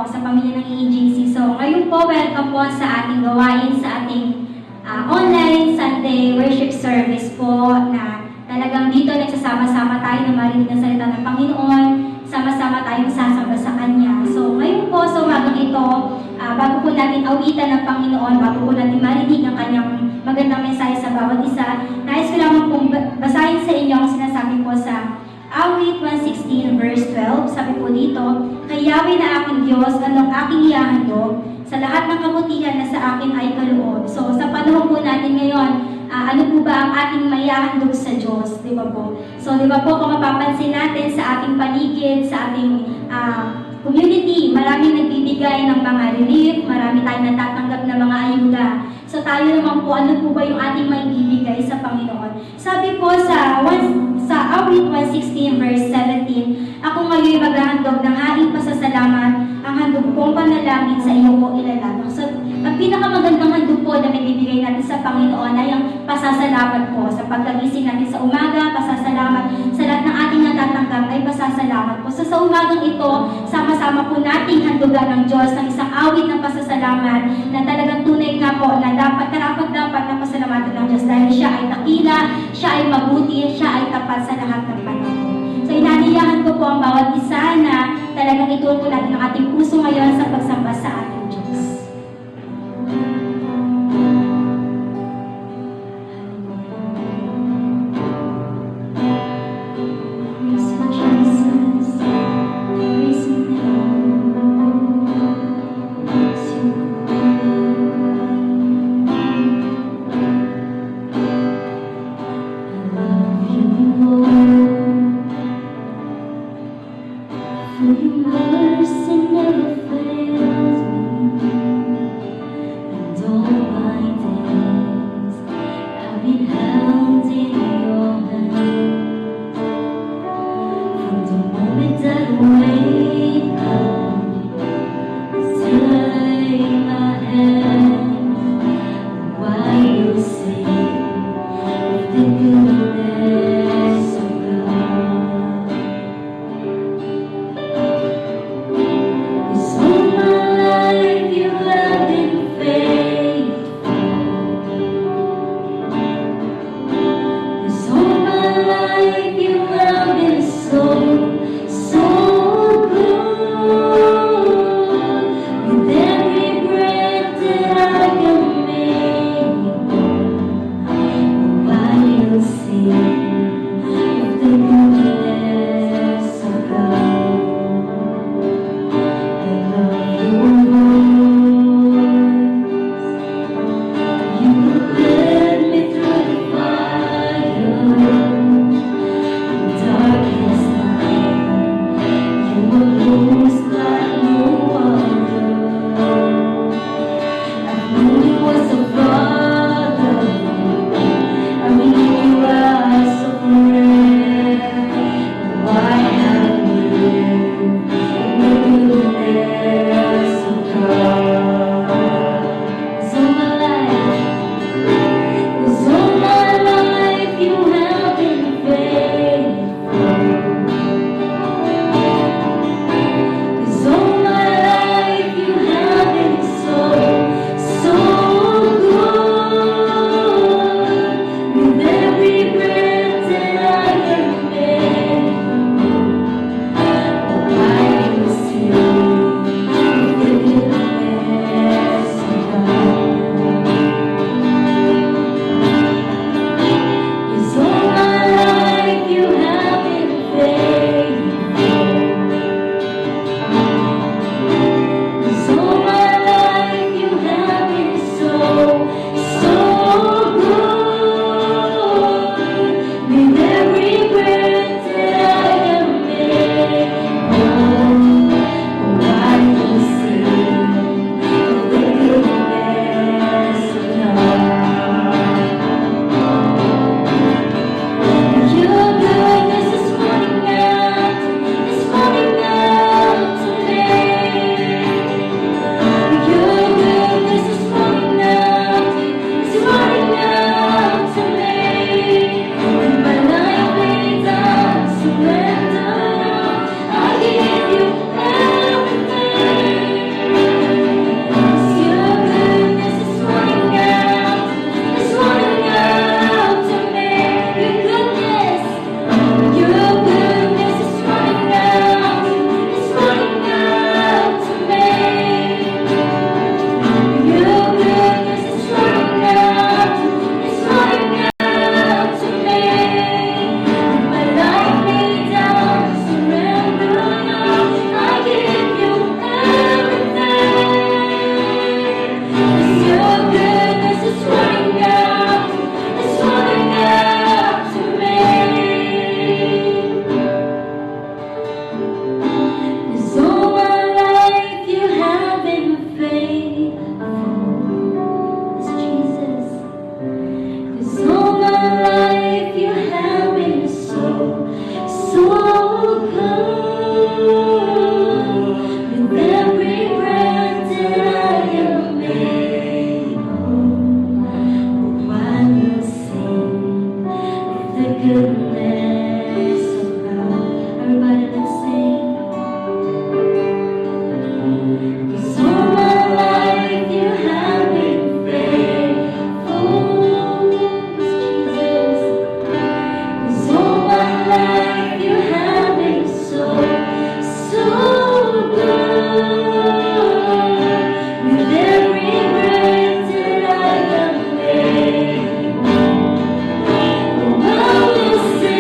po sa pamilya ng EJC. So ngayon po, welcome po sa ating gawain, sa ating online Sunday worship service po na talagang dito nagsasama-sama tayo na marinig ang salita ng Panginoon, sama-sama tayong sasamba sa Kanya. So ngayon po, sa umagang ito, bago po natin awitan ng Panginoon, bago po natin marinig ang Kanyang magandang mensahe sa bawat isa, nais ko lamang pong basahin sa inyo ang sinasabi po sa Awit 116 verse 12, sabi po dito, "Kay Yahweh na aking Diyos, anong aking ihahandog, sa lahat ng kabutihan na sa akin ay kaloob." So sa panahon po natin ngayon, ano po ba ang ating maihahandog sa Diyos, di ba po? So di ba po, kung mapapansin natin sa ating paligid, sa ating community, maraming nagbibigay ng mga relief, marami tayong natatanggap ng mga ayuda. So tayo naman po, ano po ba yung ating maibibigay sa Panginoon? Sabi po sa Awit 116 verse 17, "Ako ngayon maghahandog ng haing pasasalamat, ang handog kong panalangin sa iyo ko ilalabang." So, ang pinakamagandang handog po na may bibigay natin sa Panginoon ay ang pasasalamat po. Sa pagkagising natin sa umaga, pasasalamat. Sa lahat ng ating natatanggap ay pasasalamat po. So, sa umagang ito, sama-sama po nating handugan ng Diyos ng isang awit ng pasasalamat na talagang tunay nga po na dapat na pasalamatan ng Diyos dahil siya ay dakila, siya ay mabuti, siya ay tapat sa lahat ng panahon. So, inaniyahan ko po ang bawat isa na talagang ituon po natin ang ating puso ngayon sa pagsamba sa ating Diyos. Your mercy never fails me. goodness of God. Everybody, let's sing. 'Cause all my life you have been faithful, Jesus. 'Cause all my life you have been so, so good. With every breath that I am able, I will sing.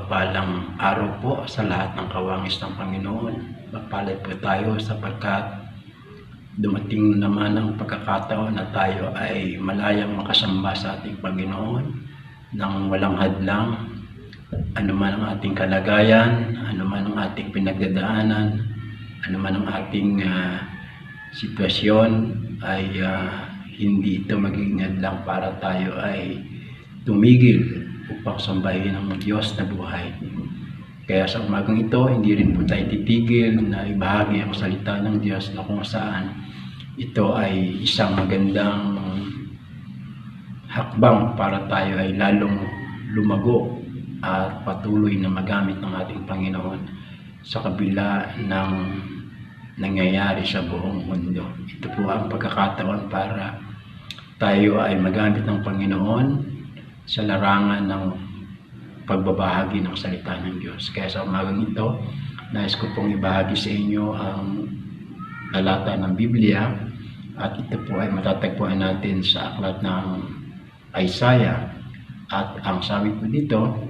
mapagpalang araw po sa lahat ng kawangis ng Panginoon. Mapalad po tayo sapagkat dumating naman ang pagkakataon na tayo ay malayang makasamba sa ating Panginoon nang walang hadlang. Ano man ang ating kalagayan, ano man ang ating pinagdadaanan, ano man ang ating sitwasyon, ay hindi ito magiging hadlang para tayo ay tumigil upang sambahin ang Diyos na buhay. Kaya sa umagang ito, hindi rin po tayo titigil na ibahagi ang salita ng Diyos na kung saan ito ay isang magandang hakbang para tayo ay lalong lumago at patuloy na magamit ng ating Panginoon sa kabila ng nangyayari sa buong mundo. Ito po ang pagkakataon para tayo ay magamit ng Panginoon sa larangan ng pagbabahagi ng salita ng Diyos. Kaya sa umagang ito, nais ko pong ibahagi sa inyo ang talata ng Biblia, at ito po ay matatagpuan natin sa aklat ng Isaiah. At ang sabi po dito,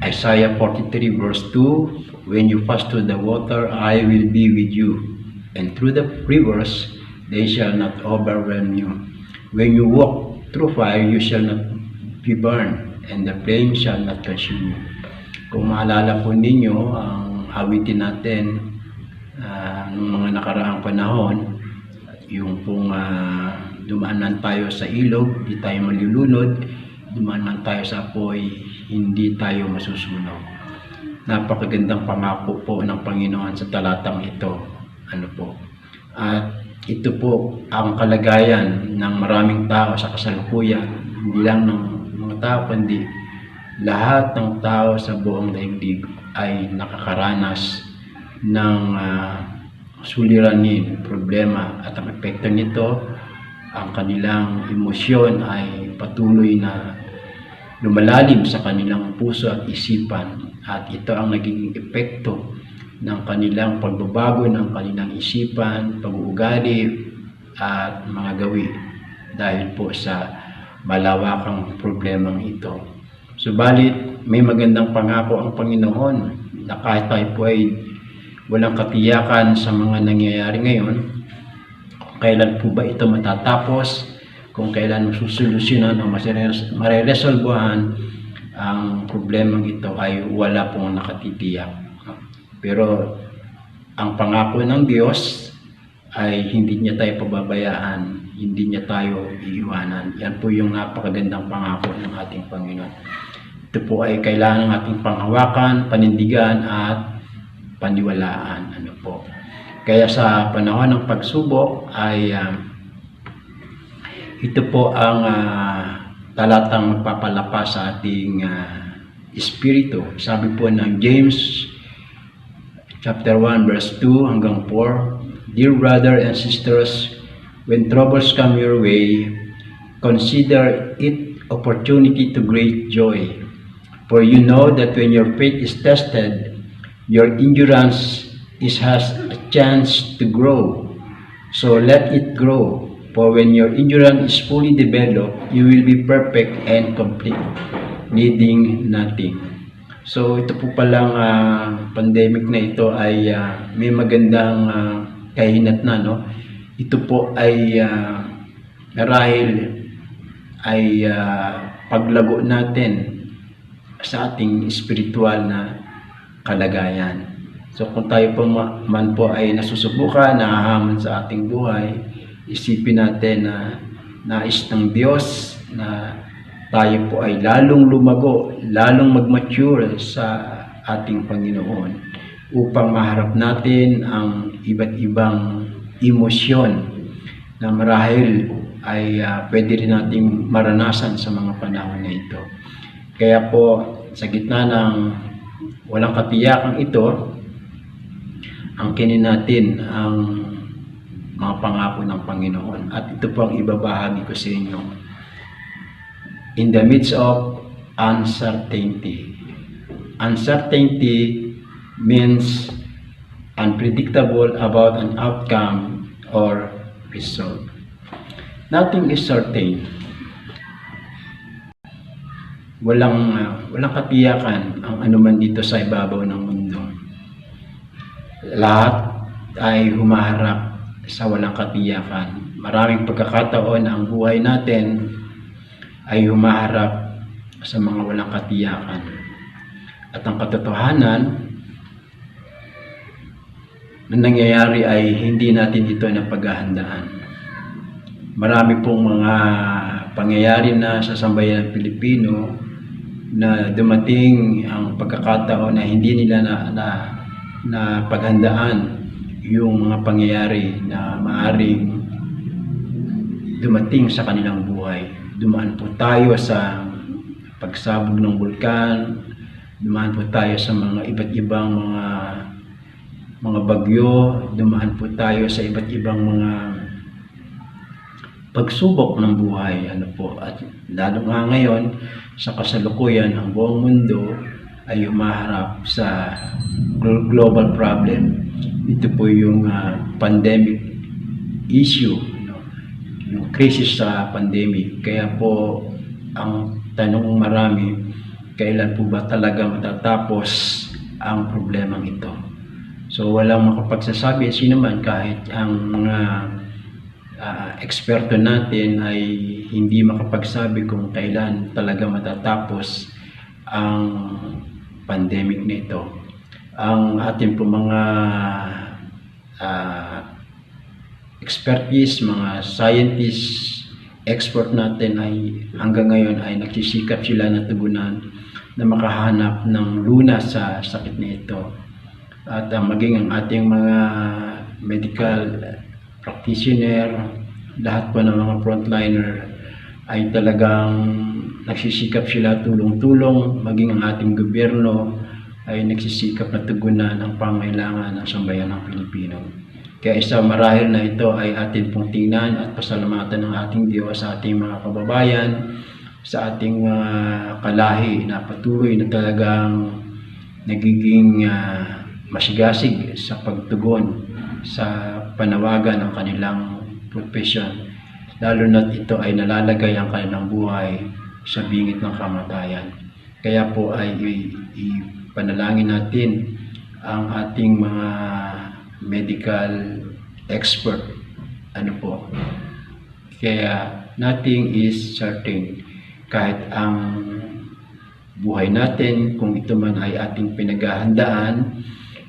Isaiah 43 verse 2, "When you pass through the water, I will be with you, and through the rivers, they shall not overwhelm you. When you walk through fire, you shall not be burned, and the flame shall not consume you." Kung maalala po ninyo ang awitin natin ng mga nakaraang panahon, yung pong dumaanan tayo sa ilog, di tayo malulunod, dumaanan tayo sa apoy, hindi tayo masusunog. Napakagandang pangako po ng Panginoon sa talatang ito. Ano po? At ito po ang kalagayan ng maraming tao sa kasalukuyan, hindi lang ng mga tao, kundi lahat ng tao sa buong daigdig ay nakakaranas ng suliranin, problema, at ang epekto nito, ang kanilang emosyon ay patuloy na lumalalim sa kanilang puso at isipan, at ito ang naging epekto ng kanilang pagbabago ng kanilang isipan, pag-uugali at mga gawi dahil po sa malawakang problemang ito. Subalit may magandang pangako ang Panginoon na kahit tayo po ay walang katiyakan sa mga nangyayari ngayon, kung kailan po ba ito matatapos, kung kailan masusolusyonan o mareresolbuhan ang problemang ito, ay wala pong nakatitiyak. Pero ang pangako ng Diyos ay hindi niya tayo pababayaan, hindi niya tayo iiwanan. Yan po yung napakagandang pangako ng ating Panginoon. Ito po ay kailangan ng ating panghawakan, panindigan at paniwalaan. Ano po? Kaya sa panahon ng pagsubok ay ito po ang talatang magpapalapas sa ating espiritu. Sabi po ng James chapter 1 verse 2 hanggang 4, "Dear brother and sisters, when troubles come your way, consider it opportunity to great joy. For you know that when your faith is tested, your endurance has a chance to grow. So let it grow. For when your endurance is fully developed, you will be perfect and complete, needing nothing." So ito po palang pandemic na ito ay may magandang kahinatnan, no? Ito po ay marahil ay paglago natin sa ating spiritual na kalagayan. So kung tayo po man po ay nasusubukan, nahahamon sa ating buhay, isipin natin na nais ng Diyos na tayo po ay lalong lumago, lalong mag-mature sa ating Panginoon upang maharap natin ang iba't ibang emosyon na marahil ay pwede rin nating maranasan sa mga panahon na ito. Kaya po, sa gitna ng walang katiyakan ito, angkinin natin ang mga pangako ng Panginoon. At ito po ang ibabahagi ko sa inyo. In the midst of uncertainty. Uncertainty means unpredictable about an outcome or result. Nothing is certain. walang katiyakan ang anuman dito sa ibabaw ng mundo. Lahat ay humaharap sa walang katiyakan. Maraming pagkakataon ang buhay natin ay humaharap sa mga walang katiyakan. At ang katotohanan na nangyayari ay hindi natin ito napaghahandaan. Marami pong mga pangyayari na sa sambayan ng Pilipino na dumating ang pagkakataon na hindi nila na paghandaan yung mga pangyayari na maaring dumating sa kanilang buhay. Dumaan po tayo sa pagsabog ng bulkan, dumaan po tayo sa mga iba't ibang mga bagyo, dumaan po tayo sa iba't ibang mga pagsubok ng buhay. At lalo nga ngayon, sa kasalukuyan, ang buong mundo ay humaharap sa global problem. Ito po yung pandemic issue, yung crisis sa pandemic. Kaya po, ang tanong marami, kailan po ba talaga matatapos ang problemang ito? So walang makapagsasabi, sino man, kahit ang mga eksperto natin ay hindi makapagsabi kung kailan talaga matatapos ang pandemic nito. Ang ating po mga expertise, mga scientists, expert natin ay hanggang ngayon ay nagsisikap sila na tugunan na makahanap ng lunas sa sakit na ito. At maging ang ating mga medical practitioner, lahat po ng mga frontliner ay talagang nagsisikap sila tulong-tulong, maging ang ating gobyerno ay nagsisikap na tugunan ang pangailangan ng sambayan ng Pilipino. Kaya isa marahil na ito ay atin pong tingnan at pasalamatan ng ating Diyos sa ating mga kababayan, sa ating mga kalahi na patuloy na talagang nagiging masigasig sa pagtugon sa panawagan ng kanilang profession, lalo na ito ay nalalagay ang kanilang buhay sa bingit ng kamatayan. Kaya po ay ipanalangin natin ang ating mga medical expert. Kaya nothing is certain. Kahit ang buhay natin, kung ito man ay ating pinaghahandaan,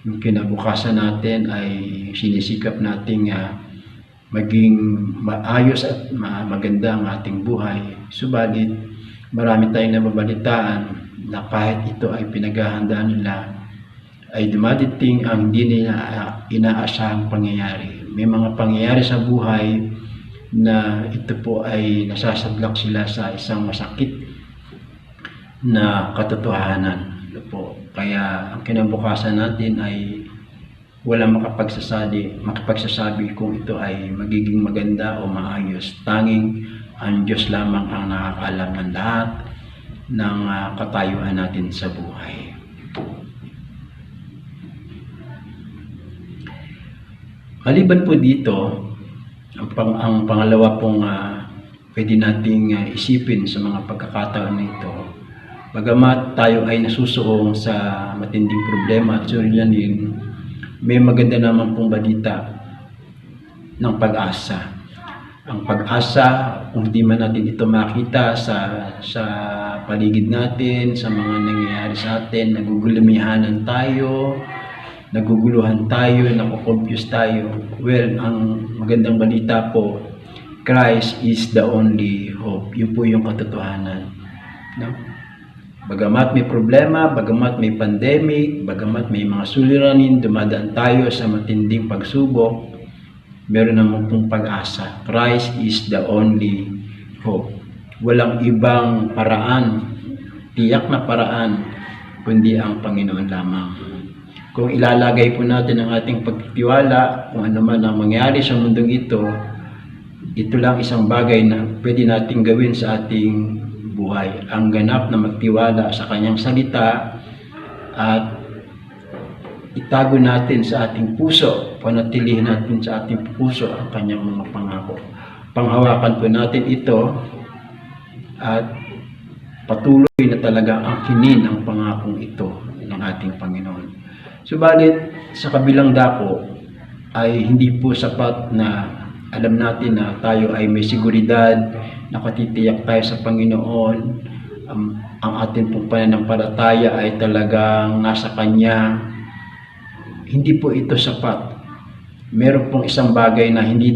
yung kinabukasan natin ay sinisikap nating maging maayos at maganda ang ating buhay. Subalit, marami tayong nababalitaan na kahit ito ay pinaghahandaan nila, ay dumadating ang hindi nila inaasahang pangyayari. May mga pangyayari sa buhay na ito po ay nasasadlak sila sa isang masakit na katotohanan. Kaya ang kinabukasan natin ay walang makapagsasabi kung ito ay magiging maganda o maayos. Tanging ang Diyos lamang ang nakakaalam ng lahat ng katayuan natin sa buhay. Maliban po dito, ang pangalawa pong pwede nating isipin sa mga pagkakataon na ito, bagamat tayo ay nasusuong sa matinding problema at suliranin, may maganda naman pong balita ng pag-asa. Ang pag-asa, kung di man natin ito makita sa paligid natin, sa mga nangyayari sa atin, nagugulumihanan tayo, naguguluhan tayo, nakukonfuse tayo. Well, ang magandang balita po, Christ is the only hope. Yun po yung katotohanan. Bagamat may problema, bagamat may pandemic, bagamat may mga suliranin, dumadaan tayo sa matinding pagsubok, meron naman pong pag-asa. Christ is the only hope. Walang ibang paraan, tiyak na paraan, kundi ang Panginoon lamang. Kung ilalagay po natin ang ating pagtitiwala, kung ano man ang mangyari sa mundong ito lang isang bagay na pwede nating gawin sa ating buhay. Ang ganap na magtiwala sa kanyang salita at itago natin sa ating puso, panatilihin natin sa ating puso ang kanyang mga pangako. Panghawakan po natin ito at patuloy na talaga angkinin ang pangakong ito ng ating Panginoon. Subalit, sa kabilang dako ay hindi po sapat na alam natin na tayo ay may seguridad, nakatitiyak tayo sa Panginoon, ang ating pong pananampalataya ay talagang nasa Kanya. Hindi po ito sapat. Meron pong isang bagay na hindi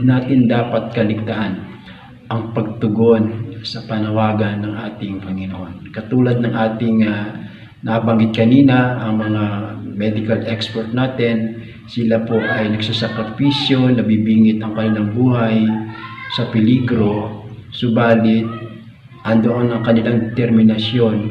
natin dapat kaligtaan, ang pagtugon sa panawagan ng ating Panginoon. Katulad ng ating nabanggit kanina, ang mga medical expert natin, sila po ay nagsasakripisyo, nabibingit ang kanilang buhay sa peligro, subalit andoon ang kanilang determinasyon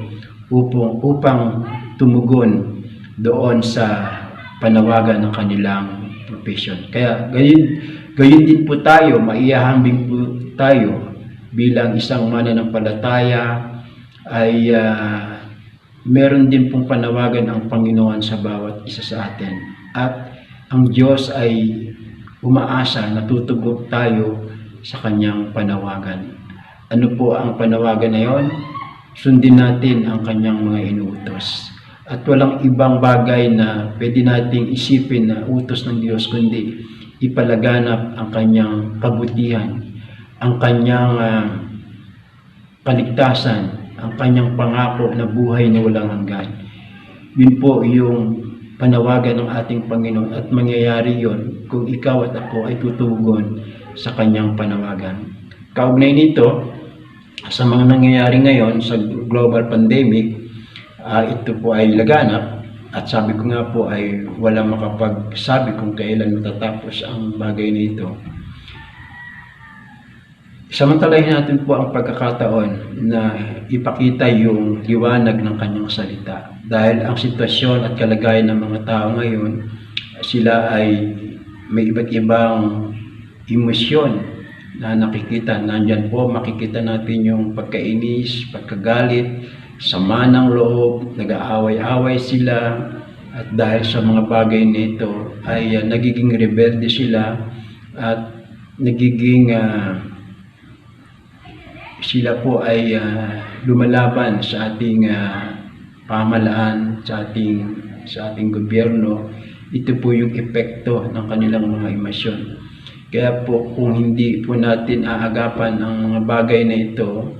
upang tumugon doon sa panawagan ng kanilang profession. Kaya gayon din po tayo, maihahambing po tayo bilang isang mananampalataya ay meron din pong panawagan ang Panginoon sa bawat isa sa atin. At ang Diyos ay umaasa na tutugog tayo sa Kanyang panawagan. Ano po ang panawagan na yon? Sundin natin ang Kanyang mga inuutos. At walang ibang bagay na pwede nating isipin na utos ng Diyos, kundi ipalaganap ang Kanyang kabutihan, ang Kanyang kaligtasan, ang Kanyang pangako na buhay na walang hanggan. Yun po yung panawagan ng ating Panginoon at mangyayari yon kung ikaw at ako ay tutugon sa Kanyang panawagan. Kaugnay nito, sa mga nangyayari ngayon sa global pandemic, ito po ay laganap at sabi ko nga po ay wala makapagsabi kung kailan matatapos ang bagay na ito. Samantalahin natin po ang pagkakataon na ipakita yung liwanag ng Kanyang salita. Dahil ang sitwasyon at kalagayan ng mga tao ngayon, sila ay may iba't ibang emosyon na nakikita. Nandyan po makikita natin yung pagkainis, pagkagalit, sama ng loob, nag-aaway-away sila. At dahil sa mga bagay nito ay nagiging rebelde sila at nagiging sila po ay lumalaban sa ating pamahalaan, sa ating gobyerno. Ito po yung epekto ng kanilang mga emosyon. Kaya po kung hindi po natin aagapan ang mga bagay na ito,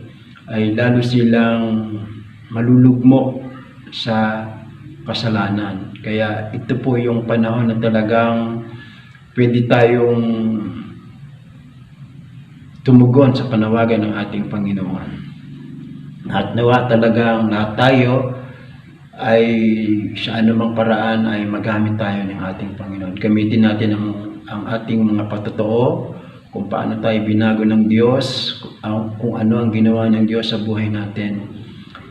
ay lalo silang malulugmok sa kasalanan. Kaya ito po yung panahon na talagang pwede tayong tumugon sa panawagan ng ating Panginoon. At nawa talagang lahat tayo ay sa anumang paraan ay magamit tayo ng ating Panginoon. Gamitin natin ang ating mga patotoo, kung paano tayo binago ng Diyos, kung ano ang ginawa ng Diyos sa buhay natin.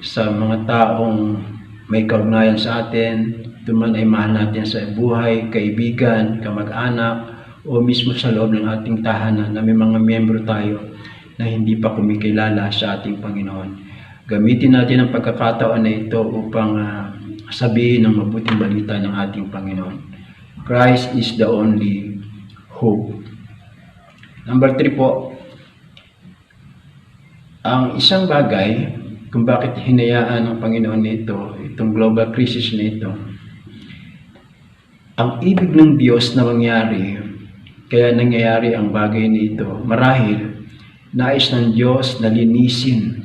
Sa mga taong may kaugnayan sa atin, ito man ay mahal natin sa buhay, kaibigan, kamag-anak, o mismo sa loob ng ating tahanan na may mga miyembro tayo na hindi pa kumikilala sa ating Panginoon. Gamitin natin ang pagkakataon na ito upang sabihin ang mabuting balita ng ating Panginoon. Christ is the only hope. Number 3 po, ang isang bagay kung bakit hinayaan ng Panginoon nito, itong global crisis na ito, ang ibig ng Diyos na mangyari, kaya nangyayari ang bagay nito, marahil nais ng Diyos na linisin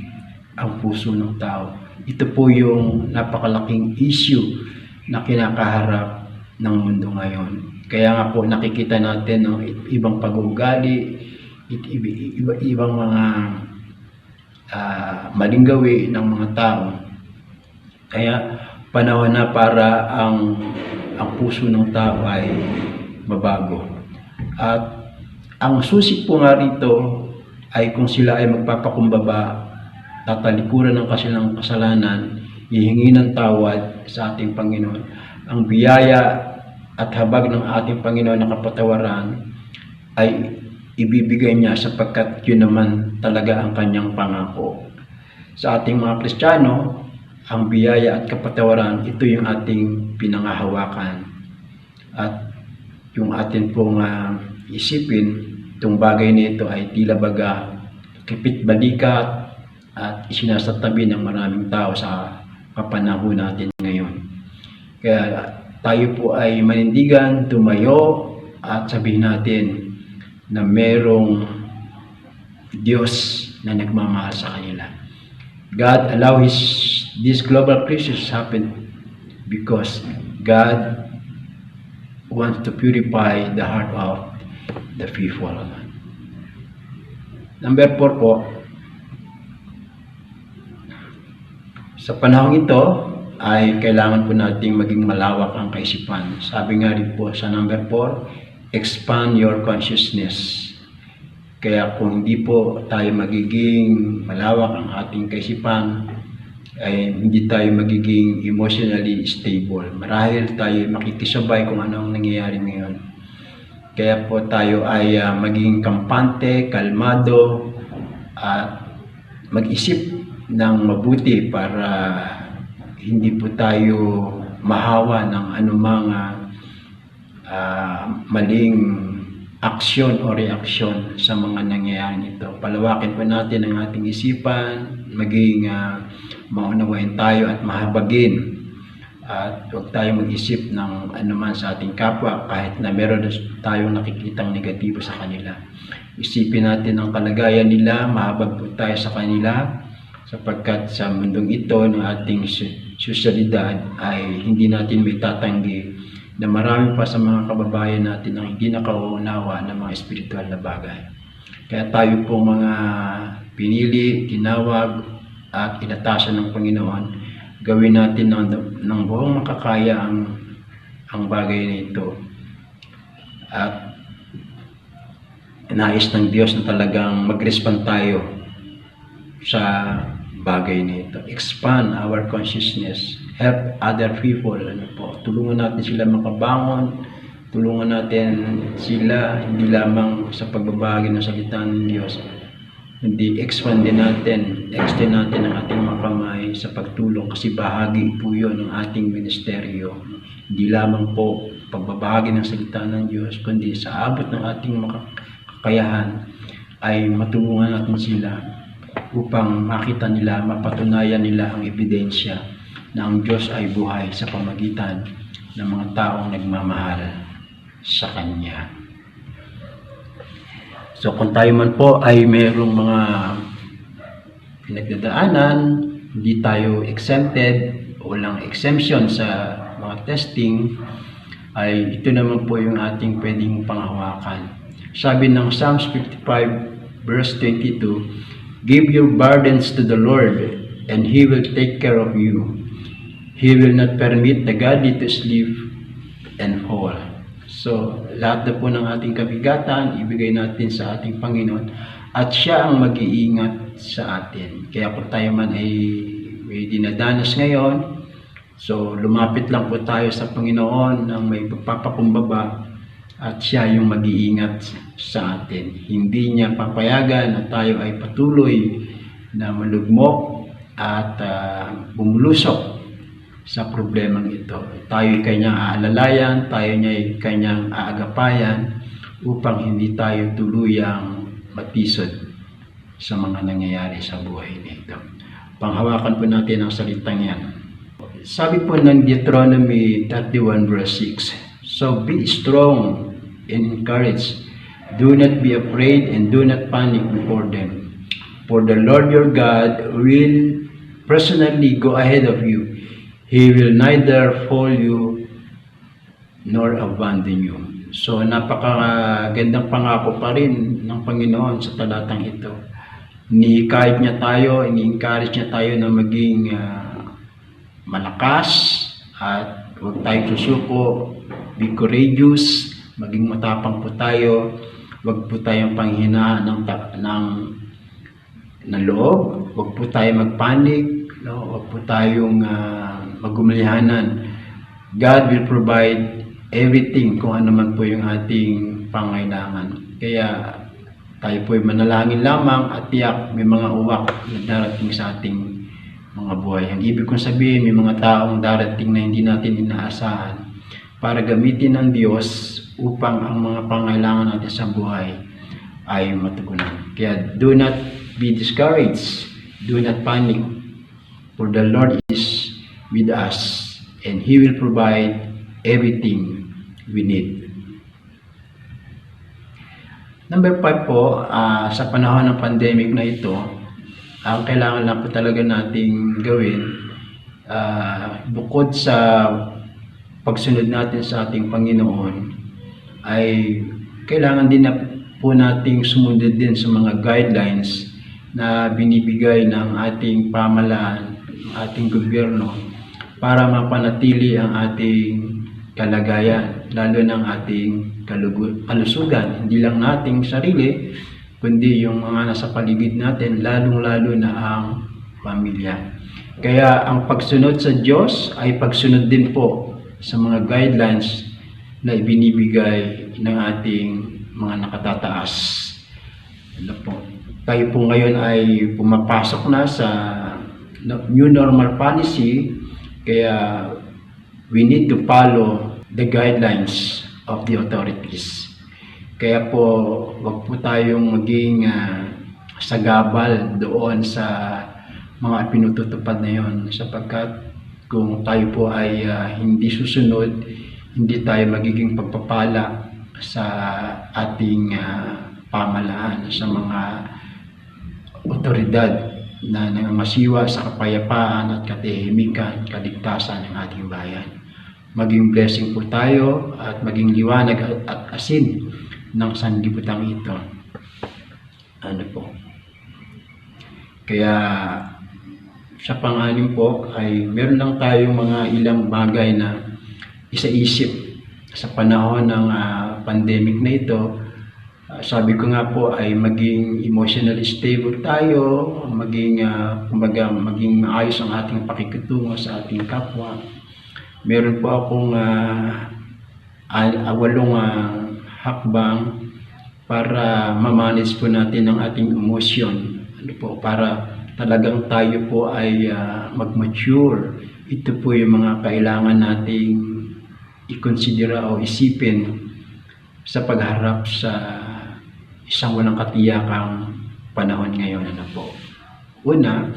ang puso ng tao. Ito po yung napakalaking issue na kinakaharap ng mundo ngayon. Kaya nga po nakikita natin ang ibang pag-uugali, ibang mga maling gawi ng mga tao. Kaya panahon na para ang puso ng tao ay mabago. At ang susi po nga rito ay kung sila ay magpapakumbaba, tatalikuran ng kanilang kasalanan, hihingi ng tawad sa ating Panginoon. Ang biyaya at habag ng ating Panginoon na kapatawaran ay ibibigay niya sapagkat yun naman talaga ang kanyang pangako. Sa ating mga Kristiyano, ang biyaya at kapatawaran, ito yung ating pinangahawakan. At yung atin pong isipin, itong bagay nito ay tila baga kipit balikat, at isinasatabi ng maraming tao sa kapanahon natin ngayon. Kaya tayo po ay manindigan, tumayo at sabihin natin na merong Diyos na nagmamahal sa kanila. God allow this global crisis happen because God wants to purify the heart of the people. Number 4 po, sa panahon ito ay kailangan po nating maging malawak ang kaisipan. Sabi nga rin po sa number 4, expand your consciousness. Kaya kung hindi po tayo magiging malawak ang ating kaisipan, ay hindi tayo magiging emotionally stable. Marahil tayo makikisabay kung ano ang nangyayari ngayon. Kaya po tayo ay maging kampante, kalmado, at mag-isip ng mabuti para hindi po tayo mahawa ng anumang maling aksyon o reaksyon sa mga nangyayari nito. Palawakin po natin ang ating isipan, maging maunawain tayo at mahabagin. At huwag tayo mag-isip ng anuman sa ating kapwa kahit na meron tayong nakikitang negatibo sa kanila. Isipin natin ang kalagayan nila, mahabag po tayo sa kanila sapagkat sa mundong ito ng ating sosyalidad ay hindi natin may tatanggi na marami pa sa mga kababayan natin ang hindi nakauunawa ng mga espiritual na bagay. Kaya tayo po mga pinili, tinawag at inatasan ng Panginoon, gawin natin ng buong makakaya ang bagay na ito. At nais ng Diyos na talagang mag-respond tayo sa bagay na ito. Expand our consciousness. Help other people. Tulungan natin sila makabangon. Tulungan natin sila hindi lamang sa pagbabahagi ng salita ng Diyos. Hindi extend natin ang ating mga kamay sa pagtulong kasi bahagi po yun ng ating ministeryo. Hindi lamang po pagbabahagi ng salita ng Diyos, kundi sa abot ng ating kakayahan ay matulungan natin sila upang makita nila, mapatunayan nila ang ebidensya na ang Diyos ay buhay sa pamagitan ng mga taong nagmamahal sa Kanya. So kung tayo man po ay mayroong mga pinagdadaanan, hindi tayo exempted, walang exemption sa mga testing, ay ito naman po yung ating pwedeng panghawakan. Sabi ng Psalms 55 verse 22, give your burdens to the Lord and He will take care of you. He will not permit the godly to sleep and fall. So, lahat na po ng ating kabigatan, ibigay natin sa ating Panginoon at Siya ang mag-iingat sa atin. Kaya kung tayo man ay may dinadanas ngayon, so lumapit lang po tayo sa Panginoon ng may pagpapakumbaba at Siya yung mag-iingat sa atin. Hindi Niya papayagan na tayo ay patuloy na malugmok at bumulusok sa problemang ito. Tayo'y Kanyang aalalayan, tayo niya'y Kanyang aagapayan upang hindi tayo tuluyang matisod sa mga nangyayari sa buhay nito. Panghawakan po natin ang salitang yan. Sabi po ng Deuteronomy 31 verse 6, so be strong and encouraged. Do not be afraid and do not panic before them. For the Lord your God will personally go ahead of you. He will neither fail you nor abandon you. So napakagandang pangako pa rin ng Panginoon sa talatang ito. Ni-kahit niya tayo, ini-encourage niya tayo na maging malakas at huwag tayong susuko, be courageous, maging matapang po tayo, huwag po tayong panghinaan ng loob, huwag po tayong magpanik, no? Huwag po tayong magumalihanan. God will provide everything kung ano man po yung ating pangailangan. Kaya tayo po ay manalangin lamang at tiyak may mga uwak na darating sa ating mga buhay. Ang ibig kong sabihin, may mga taong darating na hindi natin inaasahan para gamitin ng Diyos upang ang mga pangailangan natin sa buhay ay matugunan. Kaya do not be discouraged. Do not panic, for the Lord is with us, and He will provide everything we need. Number 5 po, sa panahon ng pandemic na ito, ang kailangan lang po talaga nating gawin, bukod sa pagsunod natin sa ating Panginoon, ay kailangan din na po nating sumunod din sa mga guidelines na binibigay ng ating pamahalaan, ating gobyerno, para mapanatili ang ating kalagayan, lalo ng ating kalusugan, hindi lang nating sarili, kundi yung mga nasa paligid natin, lalong-lalo na ang pamilya. Kaya ang pagsunod sa Diyos ay pagsunod din po sa mga guidelines na ibinibigay ng ating mga nakatataas. Ano po? Tayo po ngayon ay pumapasok na sa new normal policy, kaya we need to follow the guidelines of the authorities. Kaya po, wag po tayong maging sagabal doon sa mga pinututupad na yon, sapagkat kung tayo po ay hindi susunod, hindi tayo magiging pagpapala sa ating pamahalaan, sa mga otoridad na nangangasiwa sa kapayapaan at katahimikan, kaligtasan ng ating bayan. Maging blessing po tayo at maging liwanag at asin ng sanlibutan ito. Ano po? Kaya sa pang-anim po ay meron lang tayong mga ilang bagay na isaisip sa panahon ng pandemic na ito. Sabi ko nga po ay maging emotionally stable tayo, maging kumbaga maging maayos ang ating pakikitungo sa ating kapwa. Meron po akong 8 hakbang para ma-manage po natin ang ating emotion. Ano po, para talagang tayo po ay mag-mature. Ito po yung mga kailangan nating i-considera o isipin sa pagharap sa isang walang katiyakang panahon ngayon. Ano po? Una,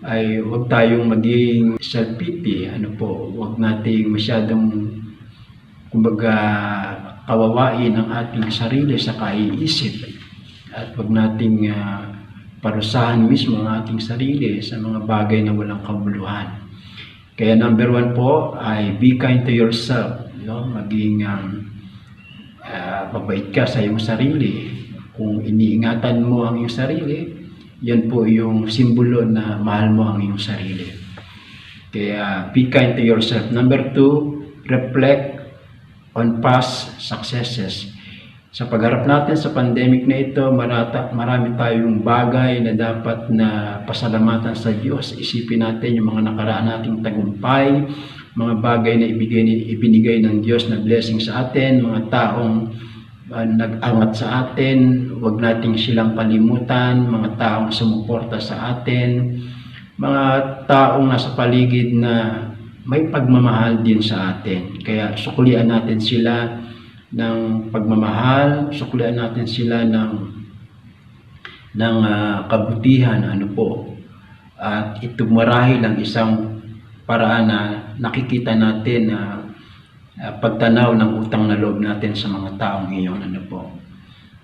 ay huwag tayong maging self-pity. Ano po? Huwag nating masyadong kumbaga kawawain ang ating sarili sa kaiisip. At huwag nating parusahan mismo ang ating sarili sa mga bagay na walang kabuluhan. Kaya number 1 po ay be kind to yourself. No? Maging mabait ka sa iyong sarili. Kung iniingatan mo ang iyong sarili, yan po yung simbolo na mahal mo ang iyong sarili. Kaya be kind to yourself. Number 2, reflect on past successes. Sa pagharap natin sa pandemic na ito, marami tayong bagay na dapat na pasalamatan sa Diyos. Isipin natin yung mga nakaraan nating tagumpay, mga bagay na ibinigay ng Diyos na blessing sa atin, mga taong nag-angat sa atin, huwag nating silang kalimutan, mga taong sumuporta sa atin, mga taong nasa paligid na may pagmamahal din sa atin. Kaya suklian natin sila ng pagmamahal, suklian natin sila ng kabutihan. Ano po? At ito marahil ang isang paraan na nakikita natin na pagtanaw ng utang na loob natin sa mga taong iyon. Ano po?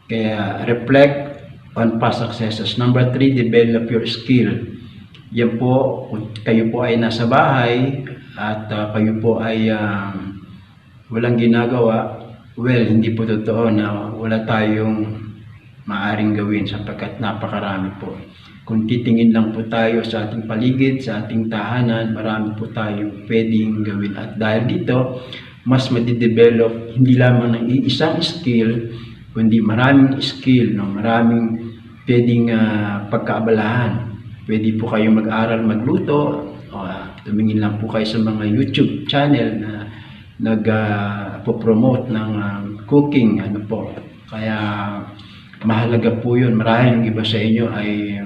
Kaya reflect on past successes. Number 3, develop your skill. Yan po, kayo po ay nasa bahay at kayo po ay walang ginagawa. Well, hindi po totoo na wala tayong maaring gawin sapagkat napakarami po. Kung titingin lang po tayo sa ating paligid, sa ating tahanan, marami po tayong pwedeng gawin. At dahil dito, mas madidevelop hindi lamang ng isang skill, kundi maraming skill, no? Maraming pwedeng pagkaabalahan. Pwede po kayong mag-aral magluto, tumingin lang po kayo sa mga YouTube channel na nag-promote ng cooking. Ano po? Kaya mahalaga po yun. Marahil yung iba sa inyo ay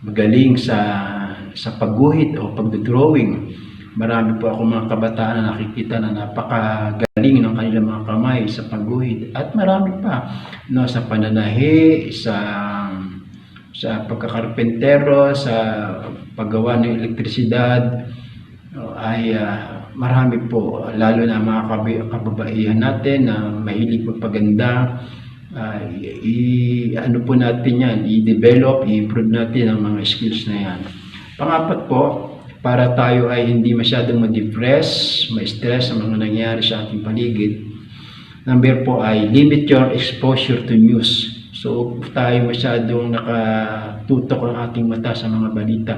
magaling sa pagguhit o pagdodrawing. Marami po ako mga kabataan na nakikita na napakagaling ng kanilang mga kamay sa pagguhit. At marami pa, no, sa pananahi, sa sa pagkakarpentero, sa paggawa ng elektrisidad, ay marami po, lalo na mga kababaihan natin na mahilig magpaganda. Ano po natin yan, i-develop, i-improve natin ang mga skills na yan. Pangapat po, para tayo ay hindi masyadong ma-depress, ma-stress sa mga nangyayari sa ating paligid. Number po ay limit your exposure to news. So, tayo masyadong nakatutok ang ating mata sa mga balita.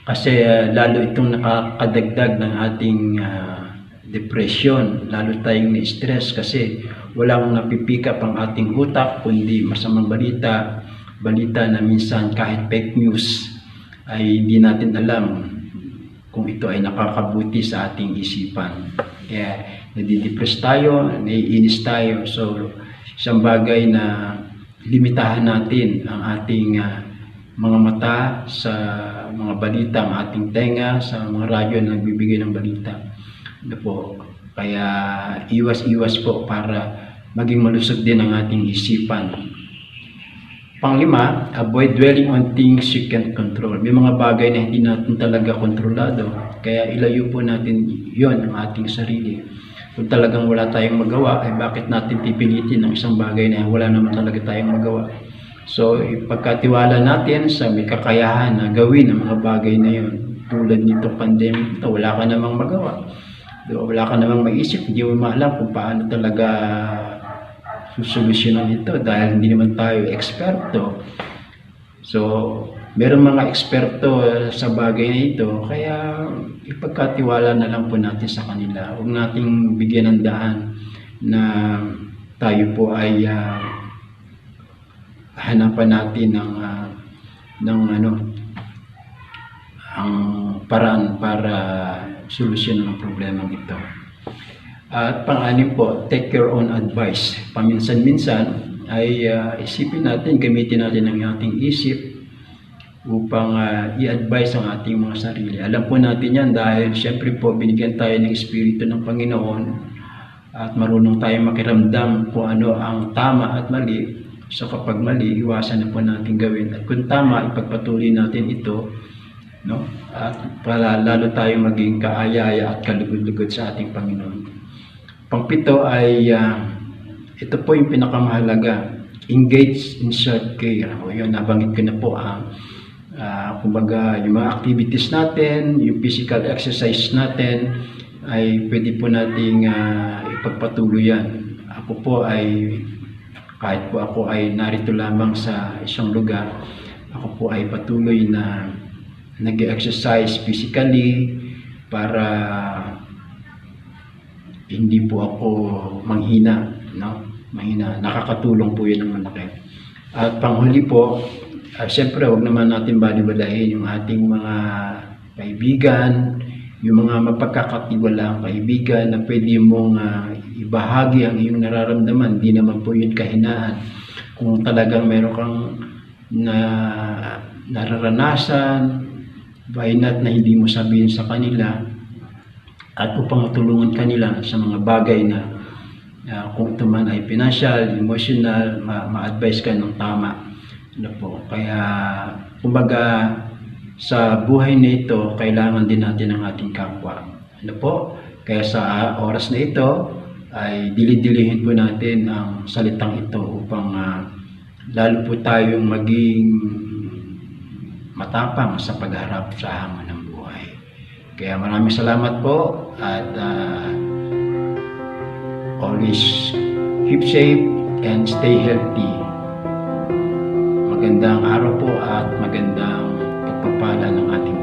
Kasi lalo itong nakakadagdag ng ating depression, lalo tayong na-stress kasi walang napipikap ang ating utak, kundi masamang balita na minsan kahit fake news ay hindi natin alam kung ito ay nakakabuti sa ating isipan. Kaya nadidepress tayo, naiinis tayo. So, isang bagay na limitahan natin ang ating mga mata sa mga balita, ang ating tenga sa mga radyo na nagbibigay ng balita. Ano po? Kaya iwas-iwas po para maging malusog din ang ating isipan. Panglima, avoid dwelling on things you can't control. May mga bagay na hindi natin talaga kontrolado, kaya ilayo po natin yon ang ating sarili. Kung talagang wala tayong magawa, ay bakit natin pipilitin ang isang bagay na wala naman talaga tayong magawa? So, ipagkatiwala natin sa may kakayahan na gawin ang mga bagay na yon. Tulad nito pandemic, ito, wala ka namang magawa. Wala ka namang maisip, hindi mo maalam kung paano talaga susolusyonan ito dahil hindi naman tayo eksperto. So, meron mga eksperto sa bagay na ito, kaya ipagkatiwala na lang po natin sa kanila. Huwag nating bigyan ng daan na tayo po ay hanapan natin ang paraan para solusyonan ang problema ito. At pang-anim po, take your own advice. Paminsan-minsan ay isipin natin, gamitin natin ang ating isip upang i-advise ang ating mga sarili. Alam po natin yan dahil siyempre po binigyan tayo ng Espiritu ng Panginoon at marunong tayo makiramdam kung ano ang tama at mali. So kapag mali, iwasan na po natin gawin. At kung tama, ipagpatuloy natin ito, no? At para lalo tayo maging kaaya-aya at kalugod-lugod sa ating Panginoon. Pangpito ay ito po yung pinakamahalaga, engage in self-care. O yun, nabanggit ko na po kumbaga yung mga activities natin, yung physical exercise natin ay pwede po nating ipagpatuloy yan. Ako po ay kahit po ako ay narito lamang sa isang lugar, ako po ay patuloy na nag-exercise physically para hindi po ako manghina, no? Manghina. Nakakatulong po yun ng malaki. At panghuli po, siyempre huwag naman natin bali-balahin yung ating mga kaibigan, yung mga mapagkakatiwalaang kaibigan na pwede mong ibahagi ang iyong nararamdaman. Di naman po yun kahinaan. Kung talagang meron kang nararanasan, why not na hindi mo sabihin sa kanila at upang matulungan kanila sa mga bagay na kung ito man ay financial, emotional, ma-advise ka ng tama. Ano po? Kaya kumbaga sa buhay na ito, kailangan din natin ang ating kapwa. Ano po? Kaya sa oras na ito, ay dilid-dilihin po natin ang salitang ito upang lalo po tayong maging matapang sa pagharap sa hamon ng buhay. Kaya maraming salamat po at always keep safe and stay healthy. Magandang araw po at magandang pagpapala ng ating